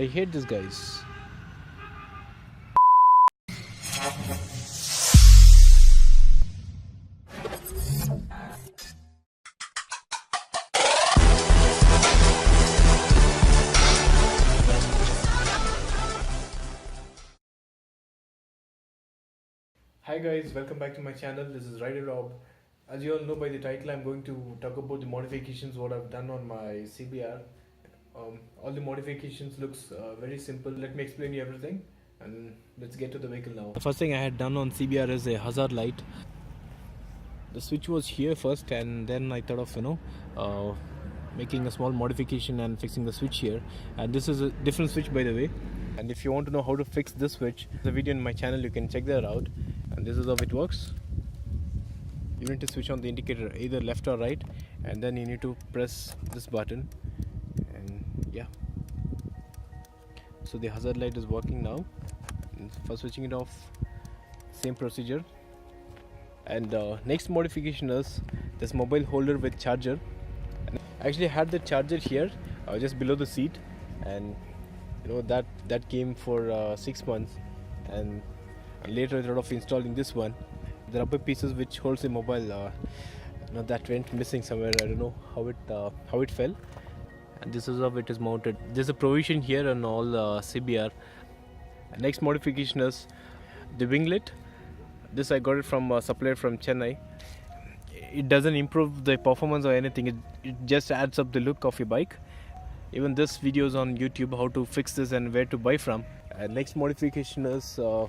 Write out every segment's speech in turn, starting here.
I hate these guys. Hi guys, welcome back to my channel. This is Rider Rob. As you all know by the title, I'm going to talk about the modifications what I've done on my CBR. All the modifications looks very simple. Let me explain you everything and let's get to the vehicle now. The first thing I had done on CBR is a hazard light. The switch was here first and then I thought of making a small modification and fixing the switch here. And this is a different switch by the way. And if you want to know how to fix this switch, there's a video in my channel, you can check that out. And this is how it works. You need to switch on the indicator either left or right, and then you need to press this button, and yeah, so the hazard light is working now. And for switching it off, same procedure. And next modification is this mobile holder with charger. And I actually had the charger here just below the seat, and that came for 6 months, and later I thought of installing this one. The rubber pieces which holds the mobile, that went missing somewhere. I don't know how it fell. And this is how it is mounted. There's a provision here on all CBR. Next modification is the winglet. This I got it from a supplier from Chennai. It doesn't improve the performance or anything. It just adds up the look of your bike. Even this video is on YouTube how to fix this and where to buy from. Next modification is the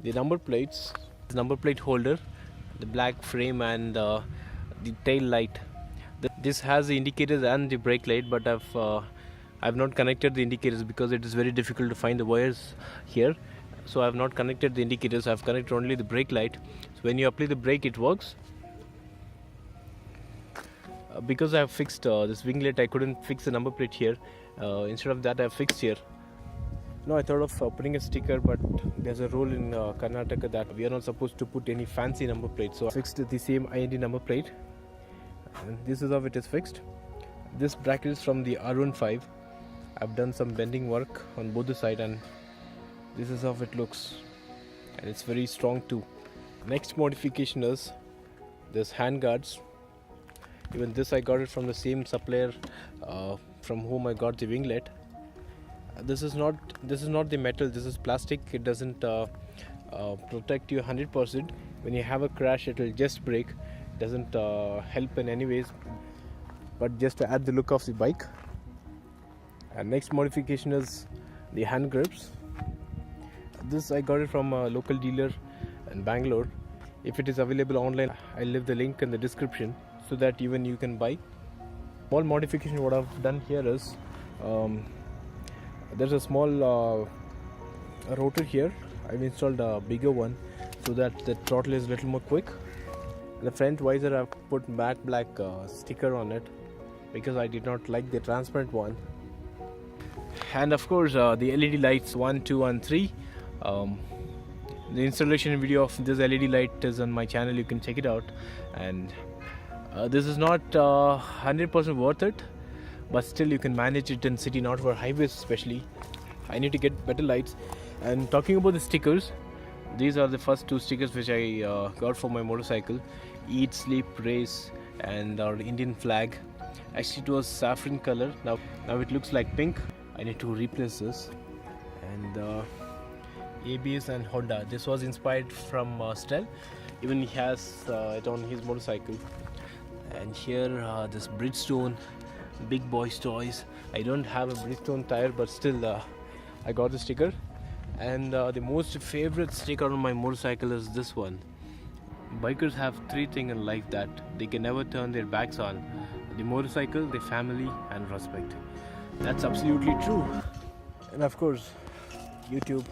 number plates. The number plate holder, the black frame, and the tail light. This has the indicators and the brake light, but I've not connected the indicators because it is very difficult to find the wires here. So I've not connected the indicators. I've connected only the brake light. So when you apply the brake, it works. Because I have fixed this winglet, I couldn't fix the number plate here. Instead of that, I have fixed here. No, I thought of putting a sticker, but there's a rule in Karnataka that we are not supposed to put any fancy number plate. So I fixed the same IND number plate. And this is how it is fixed. This bracket is from the R15. I've done some bending work on both the side, and this is how it looks. And it's very strong too. Next modification is this hand guards. Even this I got it from the same supplier from whom I got the winglet. This is not the metal, this is plastic. It doesn't protect you 100%. When you have a crash, it will just break. It doesn't help in any ways, but just to add the look of the bike. And next modification is the hand grips. This I got it from a local dealer in Bangalore. If it is available online, I'll leave the link in the description so that even you can buy. Small modification what I've done here is there's a small rotor here. I've installed a bigger one so that the throttle is a little more quick. The front visor I've put matte black sticker on it because I did not like the transparent one. And of course the LED lights 1, 2 and 3. The installation video of this LED light is on my channel, you can check it out. And this is not 100% worth it, but still you can manage it in city, not for highways especially. I need to get better lights. And talking about the stickers, these are the first 2 stickers which I got for my motorcycle: Eat, Sleep, Race, and our Indian flag. Actually it was saffron color, now it looks like pink. I need to replace this. And ABS and Honda, this was inspired from Stel. Even he has it on his motorcycle. And here this Bridgestone Big Boys Toys. I don't have a Bridgestone tire, but still I got the sticker. And the most favorite sticker on my motorcycle is this one. Bikers have 3 things in life that they can never turn their backs on: the motorcycle, the family, and respect. That's absolutely true. And of course YouTube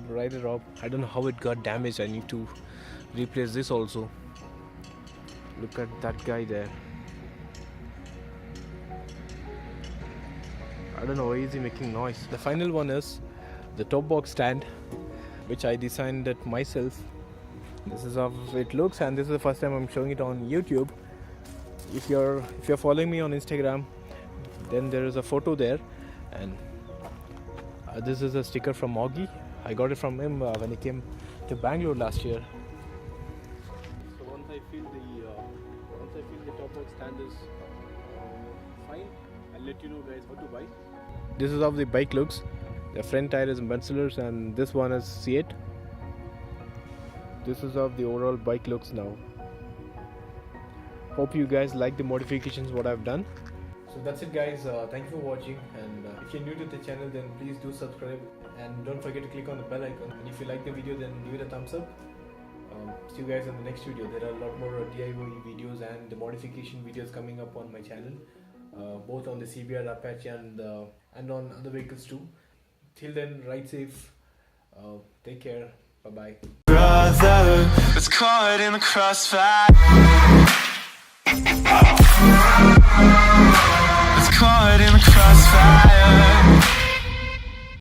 Rider Rob. I don't know how it got damaged. I need to replace this also. Look at that guy there. I don't know why is he making noise. The final one is the top box stand, which I designed it myself. This is how it looks, and this is the first time I'm showing it on YouTube. If you're following me on Instagram, Then there is a photo there, and this is a sticker from Augie. I got it from him when he came to Bangalore last year. So once I feel the top box stand is fine, I'll let you know guys how to buy. This is how the bike looks. The front tire is Mercedes and this one is C8. This is how the overall bike looks now. Hope you guys like the modifications what I've done. So that's it guys, thank you for watching, and if you're new to the channel then please do subscribe and don't forget to click on the bell icon, and if you like the video then give it a thumbs up. See you guys in the next video. There are a lot more DIY videos and the modification videos coming up on my channel, both on the CBR, Apache and on other vehicles too. Till then, ride safe, take care, bye bye. Brother, it's caught in the crossfire. It's caught in the crossfire.